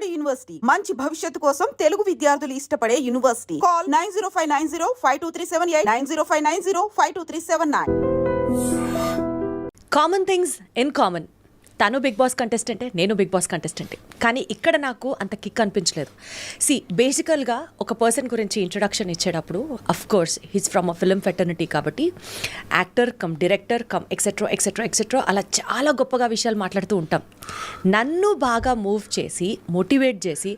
Palnadu university మంచి భవిష్యత్తు కోసం తెలుగు విద్యార్థులు ఇష్టపడే university. Call 9059052378 9059052379. Common things in common. తను బిగ్ బాస్ కంటెస్టెంటే, నేను బిగ్ బాస్ కంటెస్టెంటే. కానీ ఇక్కడ నాకు అంత కిక్ అనిపించలేదు. బేసికల్గా ఒక పర్సన్ గురించి ఇంట్రడక్షన్ ఇచ్చేటప్పుడు of course he's from a film fraternity కాబట్టి actor cum director cum etcetera etcetera etcetera అలా చాలా గొప్పగా విషయాలు మాట్లాడుతూ ఉంటాం. నన్ను బాగా మూవ్ చేసి మోటివేట్ చేసి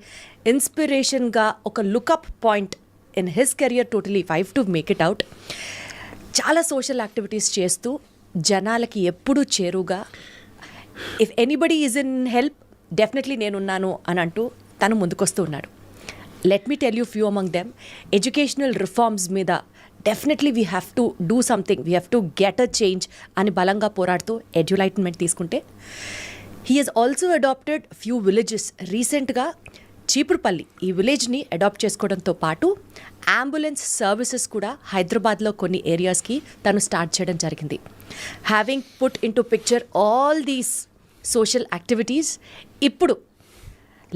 ఇన్స్పిరేషన్గా ఒక lookup point in his career totally 5 to make it out. చాలా సోషల్ యాక్టివిటీస్ చేస్తూ జనాలకి ఎప్పుడూ చేరుగా if anybody is in help definitely నేనున్నాను అని అంటూ తను ముందుకొస్తూ ఉన్నాడు. Let me tell you few among them. Educational reforms మీద definitely we have to do something, we have to get a change అని బలంగా పోరాడుతూ ఎడ్యులైట్మెంట్ తీసుకుంటే he has also adopted few villages. రీసెంట్గా చీపురుపల్లి ఈ విలేజ్ని అడాప్ట్ చేసుకోవడంతో పాటు అంబులెన్స్ సర్వీసెస్ కూడా హైదరాబాద్లో కొన్ని ఏరియాస్కి తను స్టార్ట్ చేయడం జరిగింది. Having put in to picture all these social activities, ఇప్పుడు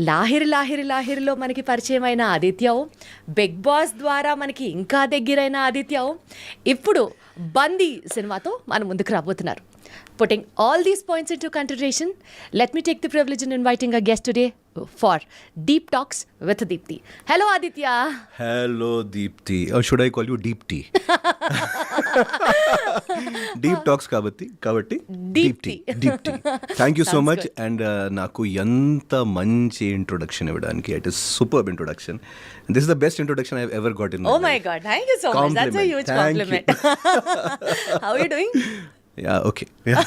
లాహిరిలో మనకి పరిచయమైన ఆదిత్యవు, బిగ్ బాస్ ద్వారా మనకి ఇంకా దగ్గరైన ఆదిత్యవు ఇప్పుడు బందీ సినిమాతో మన ముందుకు రాబోతున్నారు. Putting all these points into consideration, let me take the privilege in inviting a guest today for Deep Talks with Deepti. Hello, Aditya. Hello, Deepti. Or should I call you Deepti? Deep Talks kabatti Deepti. Thank you so much. Good. And naku enta manchi introduction ivvadaniki. It is superb introduction. And this is the best introduction I have ever got in my life. Oh my God. Thank you so much. That's a huge compliment. How are you doing? Yeah, okay. Yeah.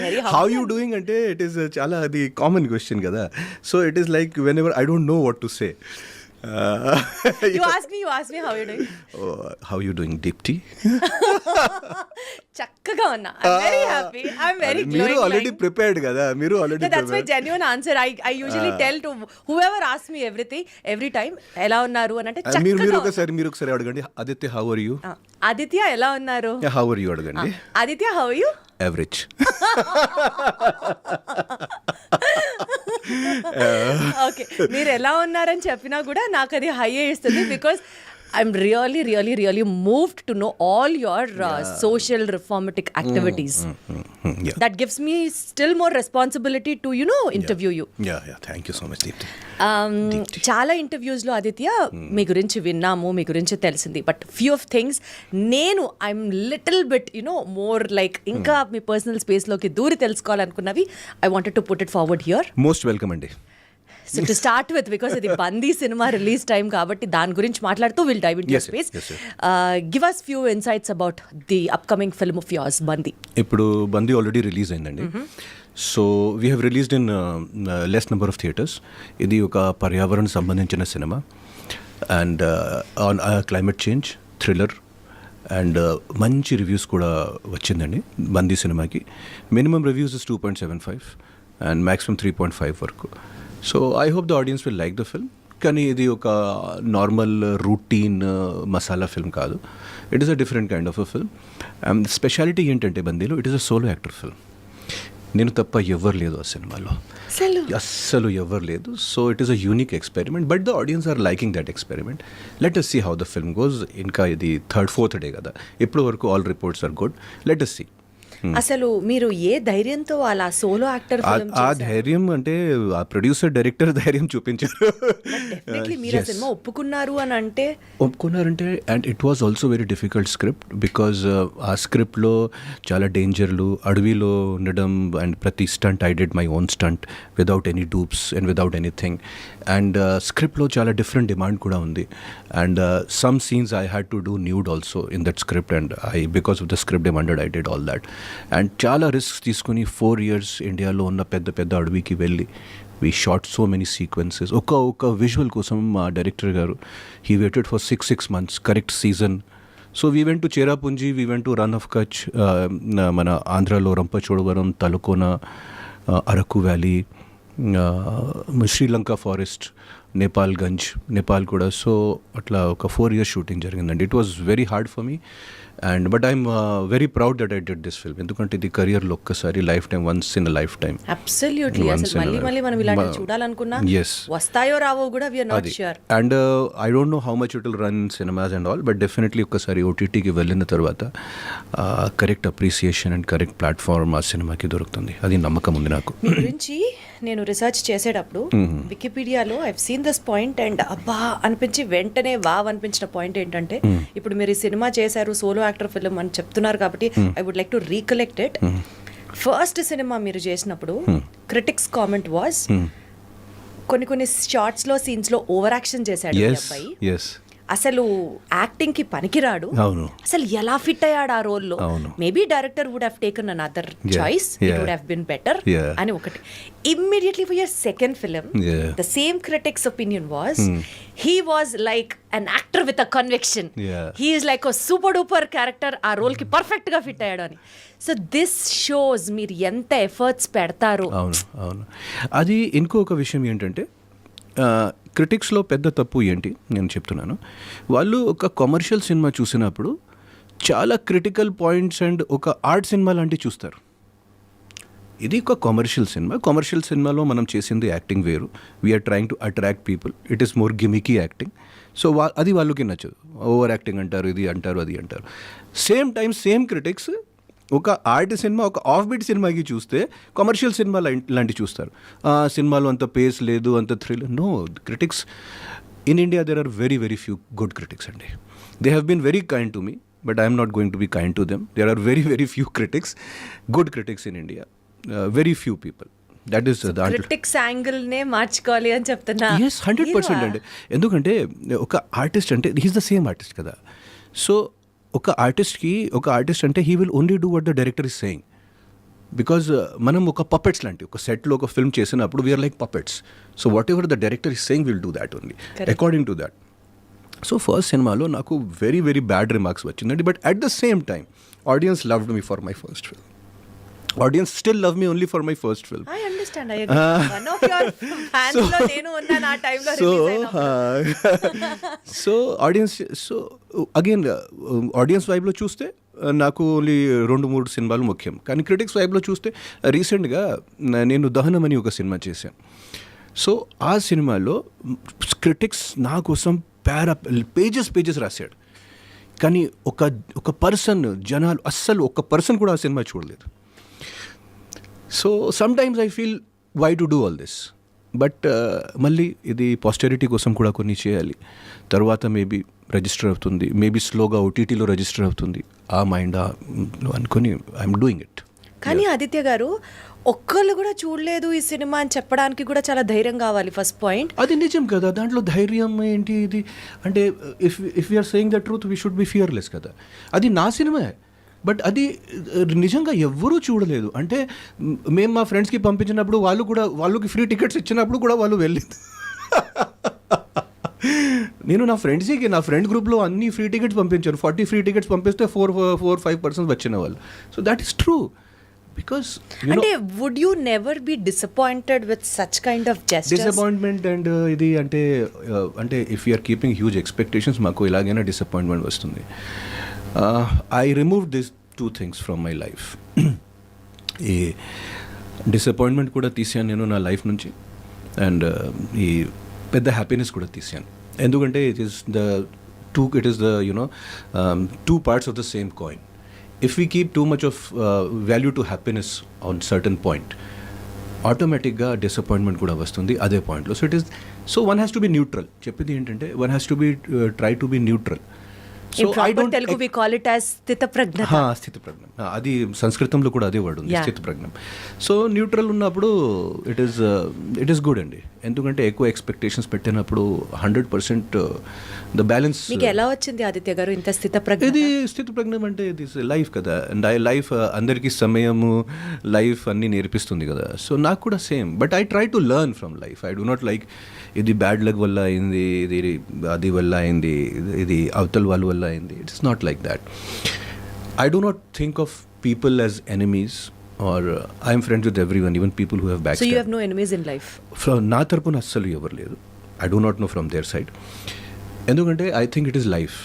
Very how you doing ante it is chala the common question kada. So it is like whenever I don't know what to say. You ask me how you doing. Oh, how you doing, Deepti? చక్కగా ఉన్నా. I'm very happy. I'm very glowing. మీరు already prepared కదా. మీరు already prepared. That's my genuine answer. I usually tell to whoever asks me every time ఎలా ఉన్నారు అని అంటే చక్కగా. మీరు ఒకసారి అడగండి. Aditya, how are you? Aditya ఎలా ఉన్నారు? How are you అడగండి. Aditya, how are you? Average. Okay, మీరు ఎలా ఉన్నారని చెప్పినా కూడా నాకు అది హై ఇస్తుంది. Because I'm really moved to know all your social reformatic activities. Yeah. That gives me still more responsibility to, interview you. Yeah. Thank you so much, Deepti. చాలా ఇంటర్వ్యూస్లో ఆదిత్య మీ గురించి విన్నాము, మీ గురించి తెలిసింది. బట్ ఫ్యూ ఆఫ్ థింగ్స్ నేను I'm little bit more like ఇంకా మీ personal స్పేస్లోకి దూరి తెలుసుకోవాలనుకున్నవి. I wanted to put it forward here. Most welcome అండి. So to start with, because ఇది బందీ సినిమా రిలీజ్ టైం కాబట్టి దాని గురించి మాట్లాడుతూ will dive into your space. Give us few insights about the upcoming film of yours, బందీ. ఇప్పుడు బందీ already release అయిందండి. So we have released in less number of theatres. ఇది ఒక పర్యావరణ సంబంధించిన cinema and on climate change thriller and మంచి reviews కూడా వచ్చిందండి బందీ సినిమాకి. Minimum reviews is 2.75 and maximum 3.5 వరకు. So I hope the audience will like the film. కానీ ఇది ఒక నార్మల్ రూటీన్ మసాలా ఫిల్మ్ కాదు. It is a different kind of a film. And speciality ఏంటంటే బందీలో it is a solo actor film. నేను తప్ప ఎవరు లేదు ఆ సినిమాలో, అస్సలు ఎవరు లేదు. So it is a unique experiment. But the audience are liking that experiment. Let us see how the film goes. ఇంకా ఇది 3rd, 4th డే కదా, ఇప్పటి వరకు all reports are good. Let us see. అసలు మీరు ఏ ధైర్యంతో అలా సోలో యాక్టర్ ఆ ధైర్యం అంటే ఆ ప్రొడ్యూసర్ డైరెక్టర్ ధైర్యం చూపించారు. మీరు సినిమా ఒప్పుకున్నారంటే and it was also very difficult script. Because ఆ స్క్రిప్ట్లో చాలా డేంజర్లు, అడవిలో ఉండడం అండ్ ప్రతి stunt I did my own stunt without any dupes and without anything. And స్క్రిప్ట్లో చాలా డిఫరెంట్ డిమాండ్ కూడా ఉంది. And some scenes I had to do nude also in that script. And because of the script demanded I did all that. And చాలా risks తీసుకుని 4 years ఇండియాలో ఉన్న పెద్ద అడవికి వెళ్ళి we shot so many sequences. ఒక విజువల్ కోసం మా డైరెక్టర్ గారు he waited for 6 months correct season. So we went to Cherrapunji, we went to run of Kutch, మన ఆంధ్రాలో రంపచోడవరం, తలకోన, అరకు వ్యాలీ, శ్రీలంక ఫారెస్ట్, నేపాల్ కూడా. సో అట్లా ఒక 4 years షూటింగ్ జరిగిందండి. It was very hard for me and but I'm very proud that I did this film. ఎందుకంటే ఇది కెరియర్లో ఒక్కసారి life time, once in life time. Absolutely. అసలు మళ్ళీ మనం ఇలాంటి చూడాలనుకున్నా వస్తాయో రావో కూడా we are not sure. And I don't know how much it will run cinemas and all, but definitely ఒక్కసారి ఓటీటీకి వెళ్ళిన తర్వాత correct appreciation and correct platform ఆ సినిమాకి దొరుకుతుంది. అది నమ్మకం ఉంది నాకు. మీ గురించి నేను రీసెర్చ్ చేసేటప్పుడు వికీపీడియాలో I've seen this point and అబ్బా అనిపించి వెంటనే వావ్ అనిపించిన పాయింట్ ఏంటంటే, ఇప్పుడు మీరు ఈ సినిమా చేశారు, సోలో యాక్టర్ ఫిల్మ్ అని చెప్తున్నారు కాబట్టి I would like to recollect it. First cinema మీరు చేసినప్పుడు క్రిటిక్స్ కామెంట్ వాజ్ కొన్ని షార్ట్స్ లో సీన్స్ లో ఓవర్ యాక్షన్ చేశాడు ఈ అబ్బాయి, అసలు యాక్టింగ్ కి పనికిరాడు, అసలు ఎలా ఫిట్ అయ్యాడు ఆ రోల్లో, maybe director would have taken another choice, it would have been better అని ఒకటి. Immediately for your second film the same critics opinion was he was like an actor with a conviction, he is like a super duper character, ఆ role కి perfect గా fit అయ్యాడు అని. So this shows మీరు ఎంత efforts పెడతారు. అవును. అది ఇంకొక విషయం ఏంటంటే, క్రిటిక్స్లో పెద్ద తప్పు ఏంటి నేను చెప్తున్నాను, వాళ్ళు ఒక కమర్షియల్ సినిమా చూసినప్పుడు చాలా క్రిటికల్ పాయింట్స్ అండ్ ఒక ఆర్ట్ సినిమా లాంటివి చూస్తారు. ఇది ఒక కమర్షియల్ సినిమా. కమర్షియల్ సినిమాలో మనం చేసింది యాక్టింగ్ వేరు. We're trying to attract people. It is more gimmicky acting. So అది వాళ్ళకి నచ్చదు. ఓవర్ యాక్టింగ్ అంటారు, ఇది అంటారు, అది అంటారు. సేమ్ టైం సేమ్ క్రిటిక్స్ ఒక ఆర్ట్ సినిమా, ఒక ఆఫ్ బీట్ సినిమాకి చూస్తే కమర్షియల్ సినిమా లాంటివి చూస్తారు. సినిమాలో అంత పేస్ లేదు, అంత thrill. No, critics in India there are very very few good critics అండి. They have been very kind to me, but I'm not going to be kind to them. There are very very few critics, good critics in India, very few people. That is critics angle నే మార్చుకోవాలి అని చెప్తున్నా. Yes, 100% అండి. ఎందుకంటే ఒక artist అంటే he's the same artist కదా. So ఒక ఆర్టిస్ట్ అంటే he will only do what the director is saying. Because మనం ఒక పపెట్స్ లాంటి, ఒక సెట్లో ఒక ఫిల్మ్ చేసినప్పుడు we are like puppets. So whatever the director is saying will do that only according to that. So first సినిమాలో నాకు very very bad remarks వచ్చిందండి. But at the same time audience loved me for my first film. Audience still love me only for my first film. I understand. I agree. One of your fans lo nenu unna na time lo release ayina. So again audience vibe lo చూస్తే నాకు only 2-3 సినిమాలు ముఖ్యం. కానీ critics వైబ్లో చూస్తే రీసెంట్గా నేను దహనం అని ఒక సినిమా చేశాను. సో ఆ సినిమాలో క్రిటిక్స్ నా కోసం పేజెస్ రాశాడు. కానీ ఒక పర్సన్, జనాలు అస్సలు ఒక పర్సన్ కూడా ఆ సినిమా చూడలేదు. So sometimes I feel why to do all this, but మళ్ళీ ఇది పాస్టెరిటీ కోసం కూడా కొన్ని చేయాలి. తర్వాత మేబీ రిజిస్టర్ అవుతుంది, మేబీ స్లోగా ఓటీటీలో రిజిస్టర్ అవుతుంది. ఆ మైండ్ అనుకొని ఐఎమ్ డూయింగ్ ఇట్. కానీ ఆదిత్య గారు, ఒక్కళ్ళు కూడా చూడలేదు ఈ సినిమా అని చెప్పడానికి కూడా చాలా ధైర్యం కావాలి. ఫస్ట్ పాయింట్ అది నిజం కదా. దాంట్లో ధైర్యం ఏంటి? ఇది అంటే if you're saying the truth we should be fearless కదా. అది నా సినిమా, బట్ అది నిజంగా ఎవ్వరూ చూడలేదు. అంటే మేము మా ఫ్రెండ్స్కి పంపించినప్పుడు వాళ్ళకి ఫ్రీ టికెట్స్ ఇచ్చినప్పుడు కూడా వాళ్ళు వెళ్ళలేదు. నేను నా ఫ్రెండ్ గ్రూప్లో అన్ని ఫ్రీ టికెట్స్ పంపించాను. 40 ఫ్రీ టికెట్స్ పంపిస్తే 4-5% వచ్చిన వాళ్ళు. So that is true. Because అంటే would you never be disappointed with such kind of gestures? Disappointment and ఇది అంటే if you're keeping huge expectations, మాకు ఇలాగైనా డిసప్పాయింట్మెంట్ వస్తుంది. I removed these 2 things from my life. ఈ డిసప్పాయింట్మెంట్ కూడా తీసాను నేను నా లైఫ్ నుంచి, అండ్ ఈ పెద్ద హ్యాపీనెస్ కూడా తీసాను. ఎందుకంటే it is the two parts of the same coin. If we keep too much of value to happiness on certain point, ఆటోమేటిక్గా డిసప్పాయింట్మెంట్ కూడా వస్తుంది అదే పాయింట్లో. So one has to be neutral. చెప్పింది ఏంటంటే one has to be try to be neutral. So I don't Telugu we call it as స్థితప్రజ్ఞ. అది సంస్కృతంలో కూడా అదే వర్డ్ ఉంది, స్థితప్రజ్ఞ. సో న్యూట్రల్ ఉన్నప్పుడు ఇట్ ఈస్ గుడ్ అండి. ఎందుకంటే ఎక్కువ ఎక్స్పెక్టేషన్స్ పెట్టినప్పుడు 100% ద బ్యాలెన్స్. మీకు ఎలా వచ్చింది ఆదిత్య గారు ఇంత స్థితప్రజ్ఞ? ఇది స్థితప్రజ్ఞ అంటే ఇది లైఫ్ కదా, అండ్ లైఫ్ అందరికీ సమయము, లైఫ్ అన్నీ నేర్పిస్తుంది కదా. సో నాకు కూడా same, but I try to learn from life. I do not like ఇది బ్యాడ్ లక్ వల్ల అయింది, ఇది అది వల్ల అయింది, ఇది అవతల వాళ్ళ వల్ల అయింది. It's not like that. I do not think of people as enemies or I'm friends with everyone, even people who have back. So you have no enemies in life? నా తరపున అస్సలు ఎవరు లేదు. I do not know from their side. ఎందుకంటే I think it is life.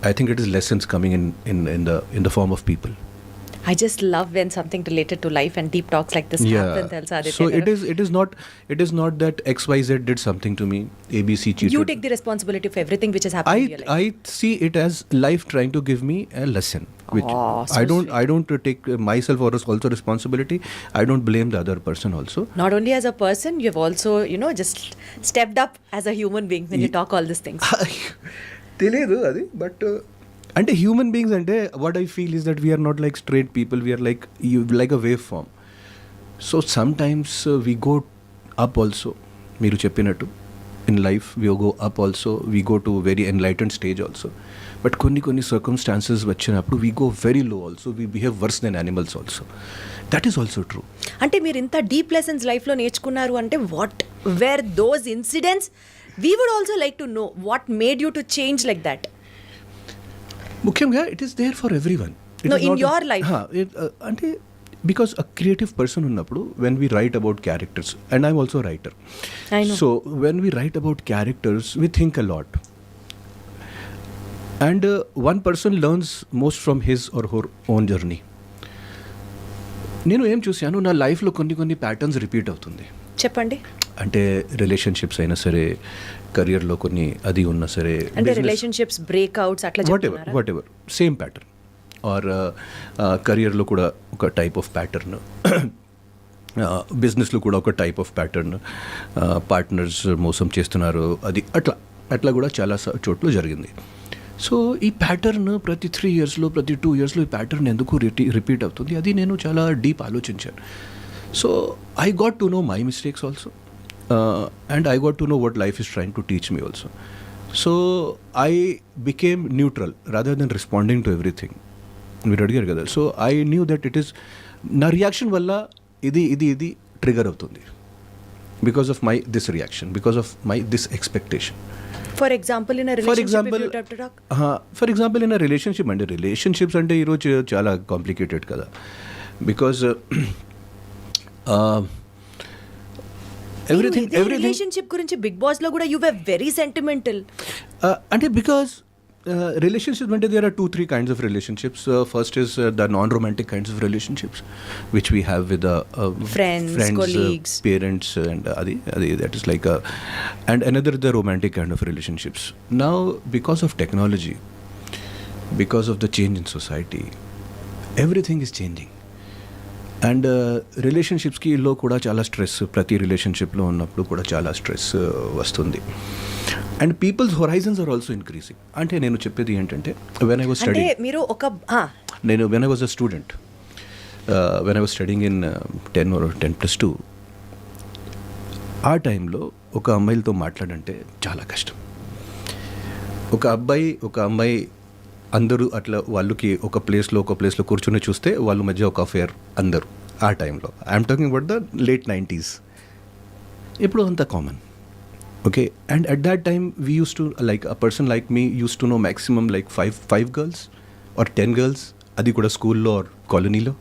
I think it is lessons coming in the form of people. I just love when something related to life and deep talks like this happen, telsa Aditya. So garu. it is not that XYZ did something to me, ABC cheated. You take the responsibility for everything which has happened in your life. I see it as life trying to give me a lesson, which so I don't take myself or also responsibility. I don't blame the other person also. Not only as a person, you've also, just stepped up as a human being when you talk all these things. తెలియదు అది but అంటే human beings అంటే what I feel is that we are not like straight people we are like a wave form. So sometimes we go up also, మీరు చెప్పినట్టు in life we go up also, we go to very enlightened stage also. But కొన్ని circumstances వచ్చినప్పుడు we go very low also, we behave worse then animals also. That is also true. అంటే మీరు ఇంత deep lessons లైఫ్లో నేర్చుకున్నారు అంటే what were those incidents? We would also like to know what made you to change like that. ముఖ్యంగా it is there for every one. In your life. అంటే because a creative person ఉన్నప్పుడు when we write about characters, and I'm also writer, I know. So when we write about characters we think a lot, and one person learns most from his or her own journey. నేను ఏం చూశాను, నా లైఫ్లో కొన్ని patterns repeat అవుతుంది. చెప్పండి. అంటే relationships అయినా సరే, కెరియర్లో కొన్ని అది ఉన్నా సరే, అంటే రిలేషన్షిప్స్ బ్రేక్అవుట్స్ అట్లా whatever same pattern, or కెరియర్లో కూడా ఒక టైప్ ఆఫ్ ప్యాటర్న్, బిజినెస్లో కూడా ఒక టైప్ ఆఫ్ ప్యాటర్న్, పార్ట్నర్స్ మోసం చేస్తున్నారు అది అట్లా కూడా చాలా చోట్ల జరిగింది. సో ఈ ప్యాటర్న్ ప్రతి 3 yearsలో ప్రతి 2 yearsలో ఈ ప్యాటర్న్ ఎందుకు రిపీట్ అవుతుంది, అది నేను చాలా డీప్ ఆలోచించాను. So I got to know my mistakes also, and I got to know what life is trying to teach me also. So I became neutral rather than responding to everything. మీరు అడిగారు కదా, so I knew that it is నా reaction వల్ల ఇది trigger అవుతుంది, because of my this reaction, because of my this expectation. For example in relationship అంటే relationships అంటే ఈరోజు చాలా కాంప్లికేటెడ్ కదా, బికాజ్ everything రిలేషన్షిప్ గురించి బిగ్ బాస్ లో కూడా యు వర్ వెరీ సెంటిమెంటల్. అంటే బికాజ్ relationships అంటే there are 2-3 kinds of relationships. First is the non-romantic kinds of relationships which we have with friends, colleagues, parents, and adi that is like and another the romantic kind of relationships. Now because of technology, because of the change in society, everything is changing. And రిలేషన్షిప్స్లో కూడా చాలా stress, ప్రతి రిలేషన్షిప్లో ఉన్నప్పుడు కూడా చాలా stress వస్తుంది. And people's horizons are also increasing. అంటే నేను చెప్పేది ఏంటంటే వెన్ ఐ వాజ్ స్టడీయింగ్, మీరు when I was a student, when I was studying in 10 or 10+2, ఆ టైంలో ఒక అమ్మాయిలతో మాట్లాడంటే చాలా కష్టం. ఒక అమ్మాయి అందరూ అట్లా వాళ్ళకి ఒక ప్లేస్లో కూర్చొని చూస్తే వాళ్ళ మధ్య ఒక అఫేర్ అందరూ ఆ టైంలో. I'm talking about the late 90s. ఇప్పుడు అంత common. Okay, and at that time we use to like a person like me use to know maximum like 5 girls or 10 girls, అది కూడా స్కూల్లో ఆర్ కాలనీలో.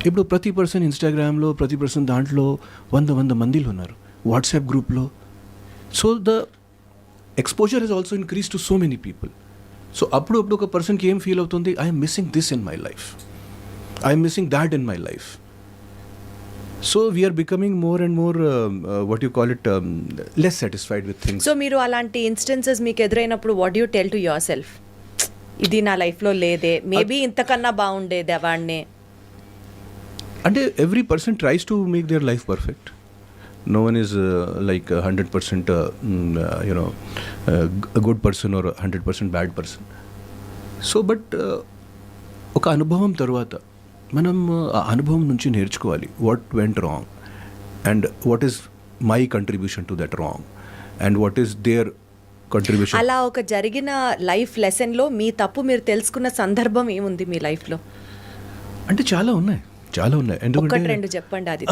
ఇప్పుడు ప్రతి పర్సన్ ఇన్స్టాగ్రామ్లో, ప్రతి పర్సన్ దాంట్లో 100 మందిలో ఉన్నారు, వాట్సాప్ గ్రూప్లో. So the exposure has also increased to so many people. So appudu oka person ki em feel avutundi, I am missing this in my life, I am missing that in my life. So we are becoming more and more what you call it, less satisfied with things. So meeru alanti instances meeku eduరైనప్పుడు what do you tell to yourself? ఇది నా life లో లేదే, maybe ఇంతకన్నా బాగుండేది అవాడినే. అంటే every person tries to make their life perfect. No one is like 100% a good person or 100% bad person. So but ఒక అనుభవం తర్వాత మనం ఆ అనుభవం నుంచి నేర్చుకోవాలి, what went wrong and what is my contribution to that wrong and what is their contribution. అలా ఒక జరిగిన లైఫ్ లెసన్లో మీ తప్పు మీరు తెలుసుకున్న సందర్భం ఏముంది మీ లైఫ్లో? అంటే చాలా ఉన్నాయి. ఒకటి రెండు చెప్పండి. అది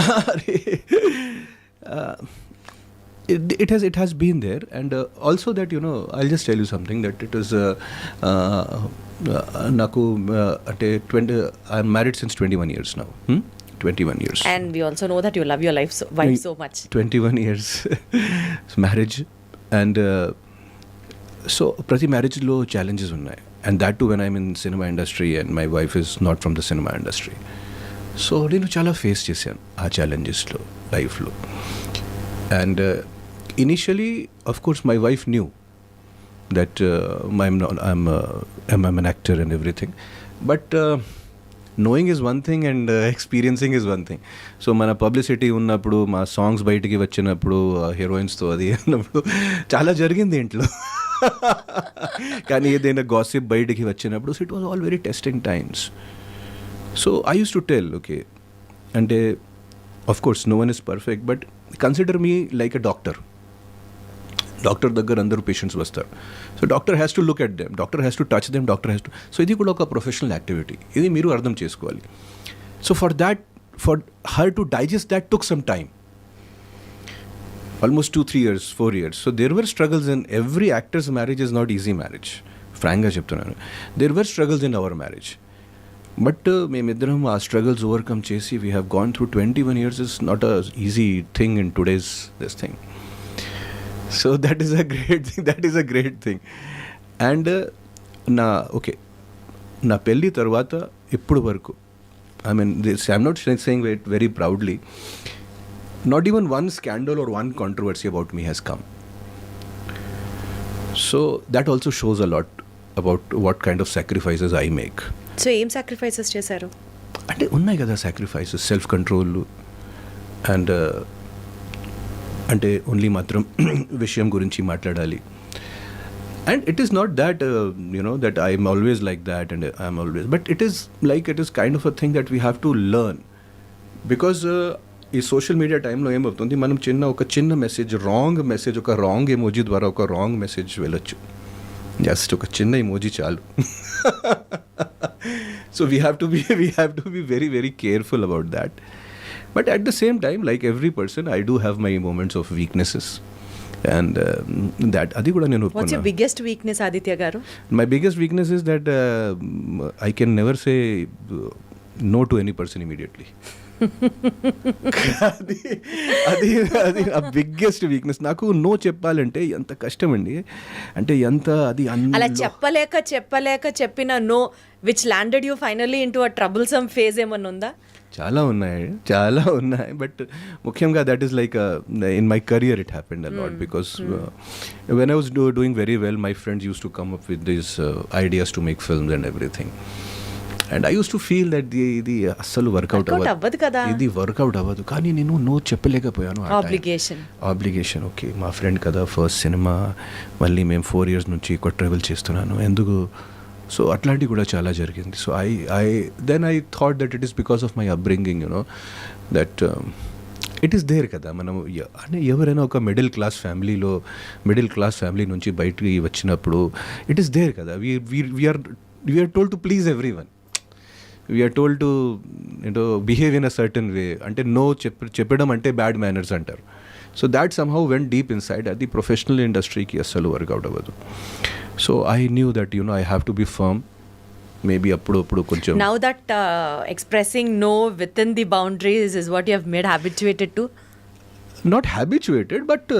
it has been there, and also that I'll just tell you something that it is naku ante I'm married since 21 years now. 21 years. And we also know that you love your wife so much. 21 years marriage. And so ప్రతి మ్యారేజ్లో challenges ఉన్నాయి. And that too when I'm in cinema industry and my wife is not from the cinema industry. So నేను చాలా face చేశాను ఆ ఛాలెంజెస్లో లైఫ్లో. And initially of course my wife knew that I'm an actor and everything. But knowing is one thing and experiencing is one thing. So మన publicity ఉన్నప్పుడు, మా songs బయటికి వచ్చినప్పుడు, హీరోయిన్స్తో అది అన్నప్పుడు చాలా జరిగింది ఇంట్లో. కానీ ఏదైనా గాసిప్ బయటికి వచ్చినప్పుడు it was all very testing times. So I use to tell, okay అంటే of course no one is perfect, but consider me like a doctor. Doctor దగ్గర అందరూ పేషెంట్స్ వస్తారు. So doctor has to look at them, doctor has to touch them, doctor has to. So ఇది కూడా ఒక professional activity, ఇది మీరు అర్థం చేసుకోవాలి. So for her to digest that took some time, almost 2-3 years, 4 years. So there were struggles in every actor's marriage is not easy marriage. Frankly చెప్తున్నాను, there were struggles in our marriage. But మేమిద్దరం ఆ struggles overcome చేసి we have gone through 21 years is not a easy thing in today's this thing. So that is a great thing. And నా పెళ్ళి తర్వాత ఇప్పుడు వరకు, I mean this, I'm not saying it very proudly, not even one scandal or one controversy about me has come. So that also shows a lot about what kind of sacrifices I make. So ఏం sacrifices చేశారు? అంటే ఉన్నాయి కదా sacrifices, self control and అంటే only మాత్రం విషయం గురించి మాట్లాడాలి. And it is not that, that I am always like that and I am always, but it is kind of a thing that we have to learn. Because ఈ social media టైంలో ఏమవుతుంది, మనం ఒక చిన్న మెసేజ్, రాంగ్ మెసేజ్, ఒక wrong emoji ద్వారా ఒక wrong message వెళ్ళొచ్చు. జస్ట్ ఒక చిన్న ఎమోజీ చాలు. So we have to be very very careful about that. But at the same time, like every person, I do have my moments of weaknesses. And that అది కూడా నేను ఒప్పుకున్నాను. What's your biggest weakness, Aditya garu? My biggest weakness is that I can never say no to any person immediately. అది ఆ biggest weakness. నాకు no చెప్పాలంటే ఎంత కష్టం అండి. అంటే ఎంత అది అలా చెప్పలేక చెప్పిన no which landed you finally into a troublesome phase ఏమన్నా ఉందా? చాలా ఉన్నాయి. బట్ ముఖ్యంగా that is like in my career it happened a lot. Because when I was doing very well, my friends use to come up with these ideas to make films and everything. And I use to feel that ఇది అస్సలు work out అవ్వదు కదా, ఇది work out అవ్వదు. కానీ నేను no చెప్పలేకపోయాను. Obligation. Okay, మా friend కదా, ఫస్ట్ సినిమా, మళ్ళీ మేము 4 years నుంచి ఎక్కువ ట్రావెల్ చేస్తున్నాను, ఎందుకు? సో అట్లాంటివి కూడా చాలా జరిగింది. So I thought that it is because of my upbringing, that it is there కదా. మనం అంటే ఎవరైనా ఒక మిడిల్ క్లాస్ ఫ్యామిలీ నుంచి బయటికి వచ్చినప్పుడు ఇట్ ఈస్ దేర్ కదా. We are told to please everyone, we are told to behave in a certain way. అంటే నో చెప్పడం అంటే బ్యాడ్ మేనర్స్ అంటారు. So that somehow went deep inside. అది ప్రొఫెషనల్ ఇండస్ట్రీకి అస్సలు వర్కౌట్ అవ్వదు. So I knew that I have to be firm. Maybe అప్పుడు కొంచెం. Now that expressing no within the boundaries is what you have made habituated to? Not habituated, but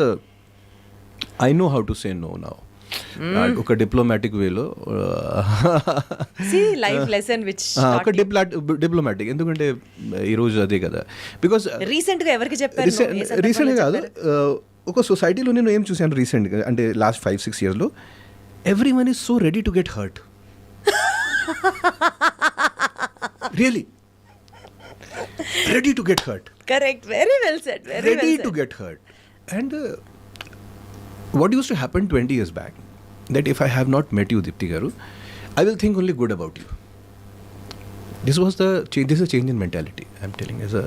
I know how to say no now. ఒక diplomatic వేలో. Life lesson which ఒక diplomatic. ఎందుకంటే ఈరోజు అదే కదా. Because రీసెంట్గా ఎవరికి చెప్పారు? రీసెంట్గా కాదు, ఒక సొసైటీలో నేను ఏం చూశాను రీసెంట్గా, అంటే లాస్ట్ 5-6 yearsలో, every one is so ready to get hurt. Really ready to get hurt. Correct, very well said. Ready to get hurt. And what used to happen 20 years back, that if I have not met you, Dipti garu, I will think only good about you. This is a change in mentality, I'm telling, as a,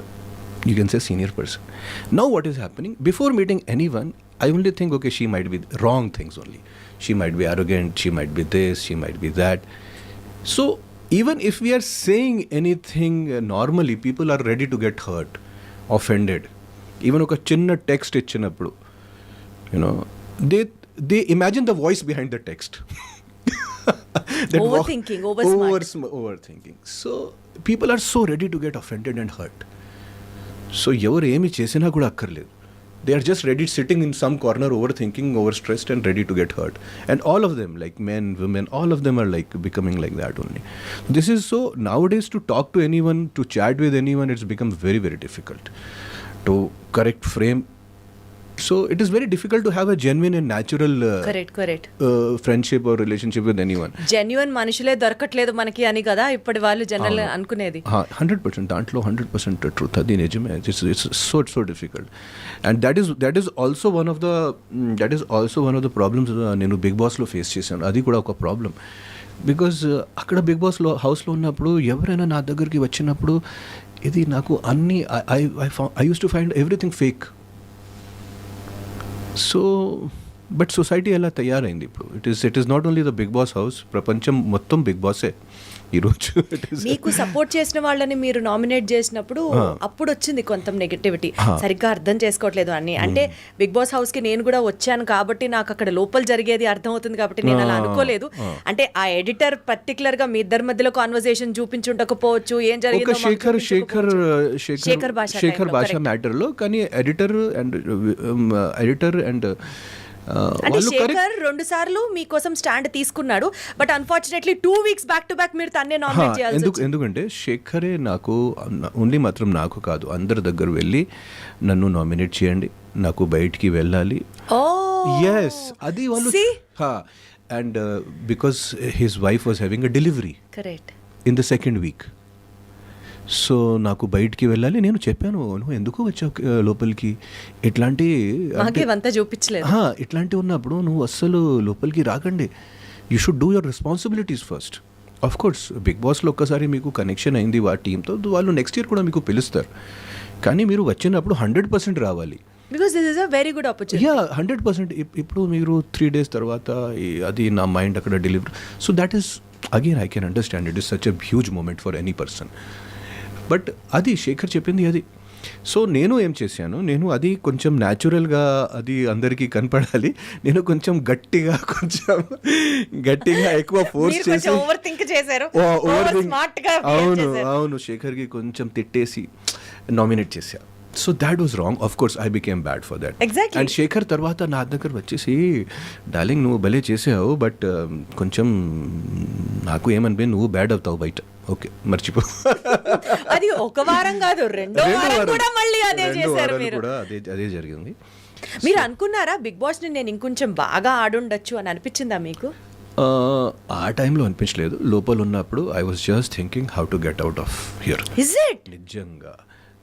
you can say, senior person. Now what is happening, before meeting anyone, I only think, okay, she might be wrong things only. She might be arrogant, she might be this, she might be that. So even if we are saying anything normally, people are ready to get hurt, offended. Even oka chinna text ichinappudu, they imagine the voice behind the text. Overthinking. So people are so ready to get offended and hurt. So ఎవరు ఏమి చేసినా కూడా అక్కర్లేదు. They are just ready, sitting in some corner, overthinking, overstressed, and ready to get hurt. And all of them, like men, women, all of them are like becoming like that only. This is so, nowadays to talk to anyone, to chat with anyone, it's become very, very difficult to correct frame. So it is very difficult to have a genuine and natural correct friendship or relationship with anyone. Genuine మనుషులే దొరకట్లేదు మనకి అని కదా ఇప్పటి వాళ్ళు general అనుకునేది. 100% దాంట్లో 100% truth, అది నిజమే. It's so difficult. And that is also one of the problems నేను బిగ్ బాస్లో ఫేస్ చేశాను. అది కూడా ఒక ప్రాబ్లం. బికాజ్ అక్కడ బిగ్ బాస్లో హౌస్లో ఉన్నప్పుడు ఎవరైనా నా దగ్గరికి వచ్చినప్పుడు ఇది నాకు అన్ని I use to find everything fake. So but society ఎలా తయారైంది ఇప్పుడు. It is not only the Bigg Boss house, ప్రపంచం మొత్తం బిగ్ బాసే ఈరోజు. మీకు సపోర్ట్ చేసిన వాళ్ళని మీరు నామినేట్ చేసినప్పుడు అప్పుడు వచ్చింది కొంత నెగటివిటీ, సరిగ్గా అర్థం చేసుకోవట్లేదు అని. అంటే బిగ్ బాస్ హౌస్ కి నేను కూడా వచ్చాను కాబట్టి నాకు అక్కడ లోపల జరిగేది అర్థం అవుతుంది కాబట్టి నేను అలా అనుకోలేదు. అంటే ఆ ఎడిటర్ పర్టికులర్ గా మీ ఇద్దరి మధ్యలో కాన్వర్సేషన్ చూపించుండకపోవచ్చు, ఏం జరిగిందో శేఖర్ భాష మ్యాటర్ లో. కానీ ఎడిటర్ అండ్ అంటే శేఖర్ 2 సార్లు మీకోసం స్టాండ్ తీసుకున్నాడు, but unfortunately 2 weeks back to back మీరు తన్నే నామినేట్ చేయాల్సి వచ్చింది. ఎందుకంటే శేఖరే నాకు ఓన్లీ మాత్రం నాకు కాదు, అందరి దగ్గర వెళ్ళి నన్ను నామినేట్ చేయండి, నాకు బయటికి వెళ్ళాలి. ఎస్, అది వాళ్ళు. And because his wife was having a delivery correct in the second week. So నాకు బయటికి వెళ్ళాలి. నేను చెప్పాను, నువ్వు ఎందుకు వచ్చావు లోపలికి, ఇట్లాంటివంతా చూపించలేదు. ఇట్లాంటివి ఉన్నప్పుడు నువ్వు అస్సలు లోపలికి రాకండి. You should do your responsibilities first. Of course Bigg బాస్లో ఒక్కసారి మీకు కనెక్షన్ అయింది ఆ టీంతో, వాళ్ళు నెక్స్ట్ ఇయర్ కూడా మీకు పిలుస్తారు. కానీ మీరు వచ్చినప్పుడు 100% రావాలి. Because this is a very good opportunity. 100%. ఇప్పుడు మీరు 3 days తర్వాత అది నా మైండ్ అక్కడ delivery. So that is again I can understand it is such a huge moment for any person. But అది శేఖర్ చెప్పింది అది. సో నేను ఏం చేశాను, నేను అది కొంచెం న్యాచురల్గా అది అందరికీ కనపడాలి, నేను కొంచెం గట్టిగా ఎక్కువ ఫోర్స్ చేసి అవును శేఖర్కి కొంచెం తిట్టేసి నామినేట్ చేశా. So that was wrong. Of course I became bad for that. And Shekhar తర్వాత నా దగ్గర వచ్చేసి, డార్లింగ్ నువ్వు భలే చేసావు, బట్ కొంచెం నాకు ఏమనిపోయింది, నువ్వు బ్యాడ్ అవుతావు బయట. ఓకే, మర్చిపో. అది ఒక వారం కాదు, రెండో వారం కూడా మళ్ళీ అదే చేశారు మీరు. అదే జరిగింది. మీరు అనుకున్నారా బిగ్ బాస్ ని నేను ఇంకొంచెం బాగా ఆడుండొచ్చు అని అనిపించిందా మీకు? ఆ టైంలో అనిపించలేదు. లోపల ఉన్నప్పుడు I was just thinking how to get out of here. Is it? నిజంగా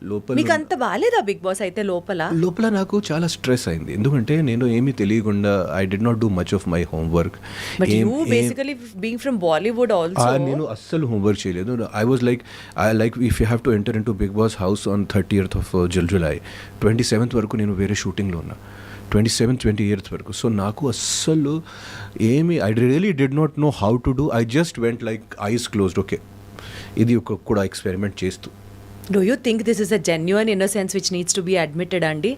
లోపల మీకు అంత బాలేదా బిగ్ బాస్ అయితే? లోపల నాకు చాలా స్ట్రెస్ అయింది. ఎందుకంటే నేను ఏమీ తెలియకుండా I did not do much of my homework. నేను అస్సలు హోంవర్క్ చేయలేదు. I was like if you have to enter into Bigg Boss house on 30th of July, 27th వరకు నేను వేరే షూటింగ్లో ఉన్నా, 27th, 28th వరకు. సో నాకు అస్సలు ఏమి I really did not no how to do. I just went like ice closed. Okay, ఇది కూడా ఎక్స్పెరిమెంట్ చేస్తూ. Do you think this is a genuine innocence which needs to be admitted, Andy?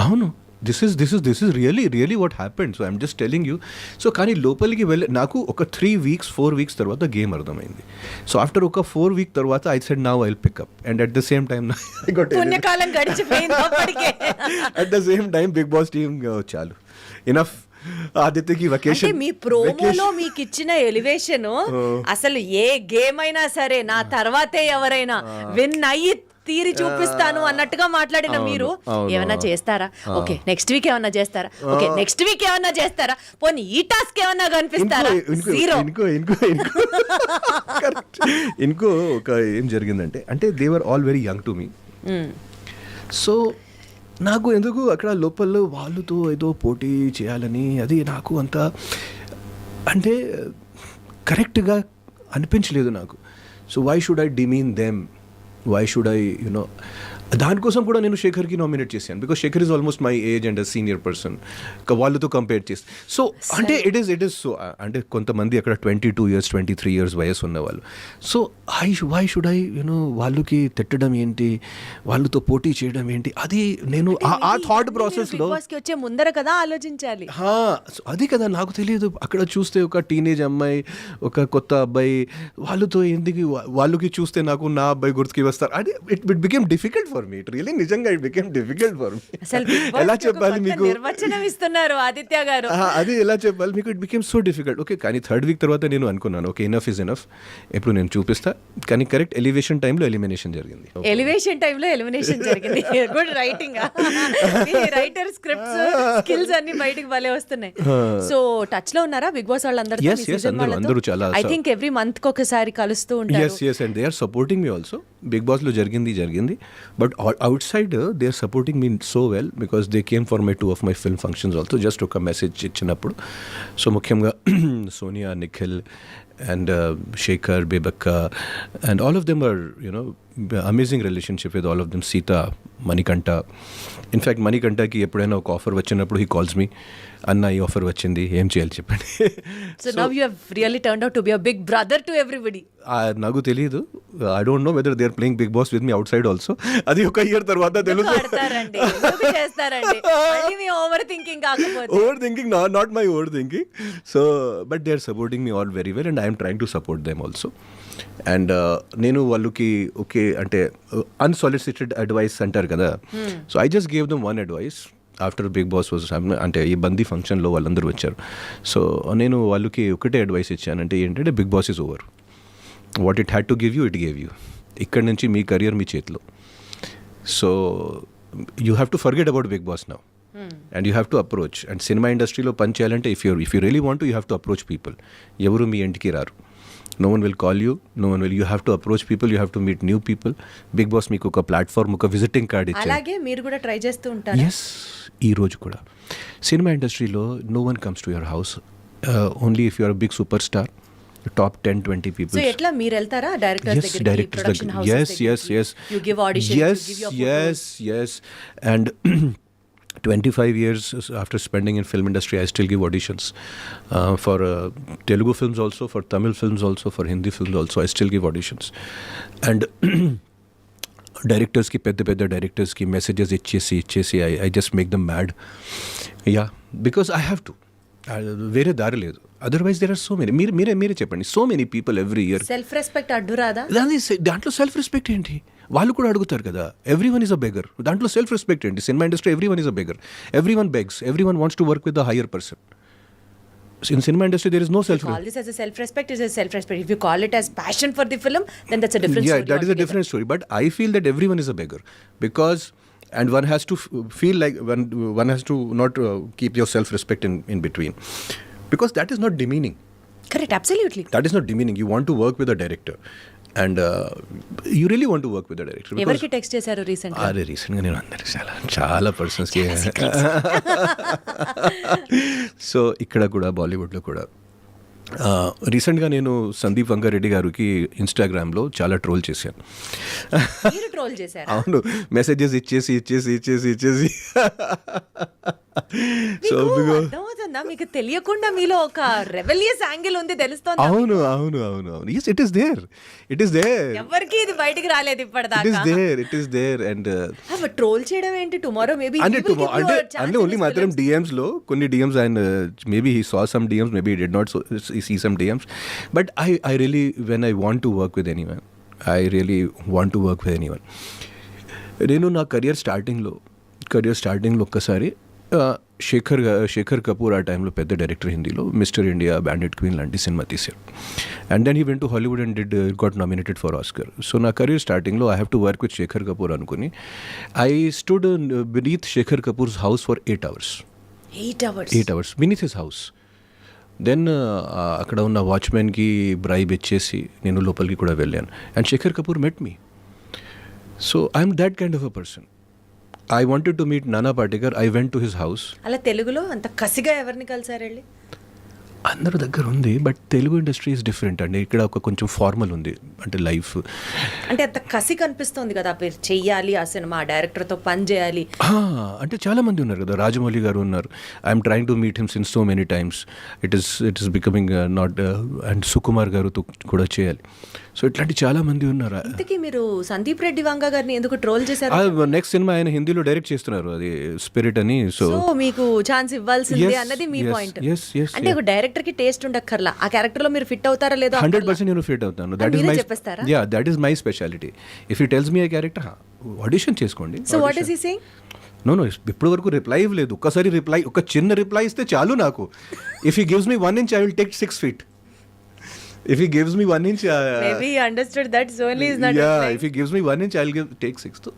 అవును, this is really what happened. So I'm just telling you. So కానీ లోపలికి నాకు ఒక 4 weeks తర్వాత game అర్థమైంది. సో ఆఫ్టర్ ఒక 4 week తర్వాత I said now I'll pick up, and at the same time I got పుణ్యకాలం గడిచిపోయింది అప్పటికే. At the same time Bigg Boss team చాలు, ఇనఫ్. ఆదిత్యకి వెకేషన్. మీ ప్రోమోలో మీకు ఇచ్చిన ఎలివేషన్ అసలు ఏ గేమ్ అయినా సరే నా తర్వాతే ఎవరైనా విన్ అయ్యి తీరి చూపిస్తాను అన్నట్టుగా మాట్లాడిన మీరు ఏమన్నా చేస్తారా? ఓకే నెక్స్ట్ వీక్ ఏమన్నా చేస్తారా? ఓకే నెక్స్ట్ వీక్ ఏమన్నా చేస్తారా? పోనీ ఈ టాస్క్ ఏమన్నా కనిపిస్తారా? ఇంకో ఒక ఏం జరిగిందంటే, అంటే they were all very young to me. So నాకు ఎందుకు అక్కడ లోపల వాళ్ళతో ఏదో పోటీ చేయాలని అది నాకు అంత అంటే కరెక్ట్గా అనిపించలేదు నాకు. So why should I demean them, why should I you know. దానికోసం కూడా నేను శేఖర్కి నామినేట్ చేశాను, because Shekhar is almost my age and senior person. వాళ్ళతో కంపేర్ చేసి. సో అంటే ఇట్ ఈస్ సో అంటే కొంతమంది అక్కడ 22 years 23 years వయసు ఉన్నవాళ్ళు. So why should I you know వాళ్ళకి తిట్టడం ఏంటి, వాళ్ళతో పోటీ చేయడం ఏంటి, అది నేను ఆ థాట్ ప్రాసెస్లో వచ్చే ముందర కదా ఆలోచించాలి. అది కదా నాకు తెలియదు. అక్కడ చూస్తే ఒక టీనేజ్ అమ్మాయి, ఒక కొత్త అబ్బాయి, వాళ్ళతో ఎందుకు వాళ్ళకి చూస్తే నాకు నా అబ్బాయి గుర్తుకి వస్తారు. అది it became difficult for for me, it really నిజంగా it became difficult for me. అసలు Big Boss ఎలా కి ఒక చెప్పాలి కొత్త మీకు, నిర్వచనం ఇస్తున్నారు ఆదిత్య గారు. అది ఎలా చెప్పాలి మీకు, it became so difficult. Okay, కానీ థర్డ్ వీక్ తర్వాత నేను అనుకున్నాను ఓకే ఇనఫ్ ఇస్ ఇనఫ్, ఎప్పుడు నేను చూపిస్తా. కానీ కరెక్ట్ ఎలివేషన్ టైంలో ఎలిమినేషన్ జరిగింది. ఎలివేషన్ టైంలో ఎలిమినేషన్ జరిగింది. Good writing, writer scripts skills అన్ని బయటికి భలే వస్తున్నాయి. సో టచ్ లో ఉన్నారా బిగ్ బాస్ వాళ్ళందరితో? Yes, yes, అందరూ చాలా ఐ థింక్ ఎవ్రీ మంత్ కి ఒకసారి కలుస్తూ ఉంటారు. Yes and they are supporting me also. Bigg బాస్లో జరిగింది but outside they are supporting me so well because they came for my 2 of my film functions also. Just ఒక message ఇచ్చినప్పుడు. So ముఖ్యంగా Sonia, Nikhil and Shekhar, Bebakka, and all of them are, you know, amazing relationship with all of them. Sita, Manikanta. In fact, Manikanta ki eppudaina oka offer vachinappudu he calls me, Anna ee offer vachindi, em cheyali cheppandi. So now you have really turned out to be a big brother to everybody. నాకు తెలియదు, I don't know whether they are playing Big Boss with me outside also. అది ఒక year తర్వాత తెలుసు. ఆడతారండి, చేస్తారండి. మళ్ళీ మీ ఓవర్ థింకింగ్ కాకపోతే. Overthinking, not my overthinking. So but they are supporting me all very well and I'm trying to support them also. And నేను వాళ్ళకి ఓకే అంటే అన్సాలిసిటెడ్ అడ్వైస్ అంటారు కదా, so I just gave them one advice after Bigg Boss was, అంటే ఈ బందీ ఫంక్షన్లో వాళ్ళందరూ వచ్చారు. సో నేను వాళ్ళకి ఒకటే అడ్వైస్ ఇచ్చానంటే ఏంటంటే Bigg Boss is over. What it had to give you, it gave you. ఇక్కడ నుంచి మీ కెరియర్ మీ చేతిలో. So you have to forget about Bigg Boss now and you have to approach. And సినిమా ఇండస్ట్రీలో పని చేయాలంటే if you really want you have to approach people. ఎవరు మీ ఇంటికి రారు. No one will call you, no one will. You have to approach people, you have to meet new people. Big Boss మీకు ఒక ప్లాట్ఫామ్, ఒక visiting card ఇచ్చారు. అలాగే మీరు కూడా ట్రై చేస్తూ ఉంటారు. ఎస్, ఈ రోజు కూడా సినిమా ఇండస్ట్రీలో no one comes to your house, only if you are big superstar, top 10-20 people. So ఎట్లా మీరు వెళ్తారా డైరెక్టర్స్ దగ్గరికి, ప్రొడక్షన్ హౌసెస్ దగ్గరికి? yes You give auditions, you give your photos. yes and 25 years after spending in film industry, I still give auditions for Telugu films also, for Tamil films also, for Hindi films also. I still give auditions. And directors ki pedda directors ki messages ichchesi I just make them mad. Yeah, because I have to. వేరే దారి లేదు. Otherwise there are so many, మీరే చెప్పండి, so many people every year. Self respect అడ్డు రాదా? దాంట్లో self respect ఏంటి? వాళ్ళు కూడా అడుగుతారు కదా, every one is a beggar. దాంట్లో సెల్ఫ్ రెస్పెక్ట్ ఏంటి? Cinema industry every one is a beggar, every one begs, every one wants to work with the higher person. In cinema industry there is no self-respect. Call this as a self-respect, is a self-respect. If you call it as passion for the film, then that's a different story. Yeah, that is a different story. But I feel that everyone is a beggar because, and one has to feel like one has to not keep your self-respect in between, because that is not demeaning. Correct, absolutely. That is not demeaning. You want to work with a director. And you really want to work with the director. ఎవరికి text చేశారు recent గా? అరే రీసెంట్గా నేను అందరికి చాలా పర్సన్స్కి. So ఇక్కడ కూడా బాలీవుడ్లో కూడా రీసెంట్గా నేను సందీప్ వంగారెడ్డి గారికి ఇన్స్టాగ్రామ్లో చాలా ట్రోల్ చేశాను. మీరు ట్రోల్ చేశారు? అవును, మెసేజెస్ ఇచ్చేసి సో అర్థమవుతుందా మీకు? తెలియకుండా మీలో ఒక రెబెలియస్ యాంగిల్ ఉంది, తెలుస్తోంది. అవును. yes, it is there. ఎవరికి ఇది బయటికి రాలేదు ఇప్పటిదాకా. it is there and troll చేయడం ఏంటి? టుమారో మేబీ అంటే ఓన్లీ మాత్రం DMs లో కొన్ని DMs and maybe he saw some DMs, maybe he did not see some DMs, but I really, when I want to work with anyone, I really want to work with anyone. నేను నా career స్టార్టింగ్లో ఒక్కసారి శేఖర్ కపూర్ ఆ టైంలో పెద్ద director, హిందీలో mister India, bandit queen లాంటి cinema తీశారు. And then he went to Hollywood and got nominated for Oscar. So నా కెరీర్ స్టార్టింగ్లో I have to work with Shekhar Kapur అనుకుని I stood beneath Shekhar Kapur's house for 8 hours. 8 hours beneath his house. Then అక్కడ ఉన్న వాచ్మెన్కి bribe ఇచ్చేసి నేను లోపలికి కూడా వెళ్ళాను. And Shekhar Kapur met me. So I'm that kind of a person. I wanted to meet Nana Patekar. I went to his house. అలా తెలుగులో అంత కసిగా ఎవరిని కలిసారు వెళ్ళి? అందరి దగ్గర ఉంది, but Telugu industry is different అండి. ఇక్కడ ఒక కొంచెం ఫార్మల్ ఉంది, అంటే లైఫ్ అంటే అంత కసి కనిపిస్తుంది కదా, మీరు చెయ్యాలి ఆ సినిమా, డైరెక్టర్తో పని చేయాలి అంటే చాలా మంది ఉన్నారు కదా. రాజమౌళి గారు ఉన్నారు. I'm trying to meet him since so many times. It is becoming not. And Sukumar గారుతో కూడా చేయాలి. సో ఇట్లాంటి చాలా మంది ఉన్నారు. ఇంతకీ మీరు సందీప్ రెడ్డి వంగ గారిని ఎందుకు ట్రోల్ చేశారు? నెక్స్ట్ సినిమా ఆయన హిందీలో డైరెక్ట్ చేస్తున్నారు, అది స్పిరిట్ అని. సో మీకు ఛాన్స్ ఇవ్వాల్సిందే అన్నది మీ పాయింట్. అంటే ఒక డైరెక్టర్ క్యారెక్టర్కి టేస్ట్ ఉండక్కర్లా, ఆ క్యారెక్టర్లో మీరు ఫిట్ అవుతారా లేదో 100% నేను ఫిట్ అవుతాను. దట్ ఈస్ మీరే మై చెప్పేస్తారా? That is my speciality. If he tells me a character, audition చేసుకోండి. So what is he saying? No ఇప్పటి వరకు రిప్లై ఇవ్వలేదు. ఒక్కసారి రిప్లై, ఒక చిన్న రిప్లై ఇస్తే చాలు నాకు. If he gives me 1 inch, I will take 6 feet. If he gives me 1 inch, Maybe he understood that Zonli is not yeah, replying. if he gives me 1 inch, I'll take 6.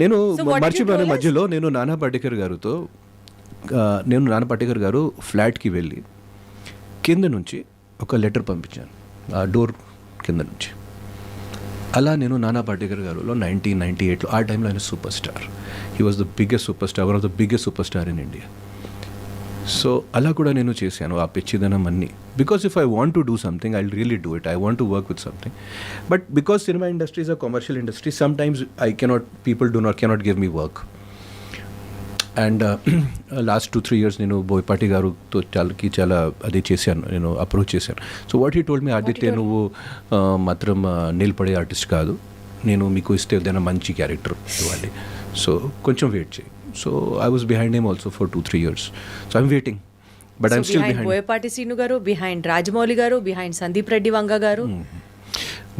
నేను So what did you మర్చిపోయాను told us? మధ్యలో. నేను నానా పాటేకర్ గారితో నేను నానా పాటేకర్ గారు ఫ్లాట్కి వెళ్ళి కింద నుంచి ఒక లెటర్ పంపించాను, ఆ డోర్ కింద నుంచి. అలా నేను నానా పాటేకర్ గారులో 1998లో, ఆ టైంలో ఆయన super star. He was the biggest super star, one of the biggest super star in India. So అలా కూడా నేను చేశాను ఆ పిచ్చిదనం అన్నీ. Because if I want to do something, I will really do it. I want to work with something. But because cinema industry is a commercial industry, some times I people cannot give me work. And last 2-3 years నేను బోయపాటి గారుతో చాలా అది చేశాను, నేను approach చేశాను. So what he told me, Aditya నువ్వు మాత్రం నిలబడే artist కాదు, నేను మీకు ఇస్తే ఏదైనా మంచి క్యారెక్టర్ ఇవ్వాలి, సో కొంచెం వెయిట్ చేయి. So I was behind him also for 2-3 years. So I'm waiting, but I'm still behind. Boyapati Srinu గారు బిహైండ్, రాజమౌళి గారు బిహైండ్, సందీప్ రెడ్డి వంగ గారు.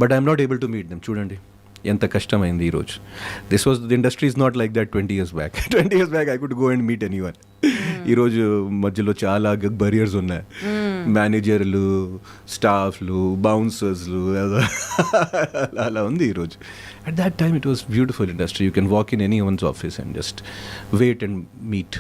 But I'm not able to meet them. చూడండి ఎంత కష్టమైంది ఈరోజు. This was the industry is not like that 20 years back. 20 years back I could go and meet anyone. ఈరోజు మధ్యలో చాలా బరియర్స్ ఉన్నాయి. మేనేజర్లు, స్టాఫ్లు, బౌన్సర్స్లు, అలా ఉంది ఈరోజు. At that time it was beautiful industry. You can walk in anyone's office and just wait and meet.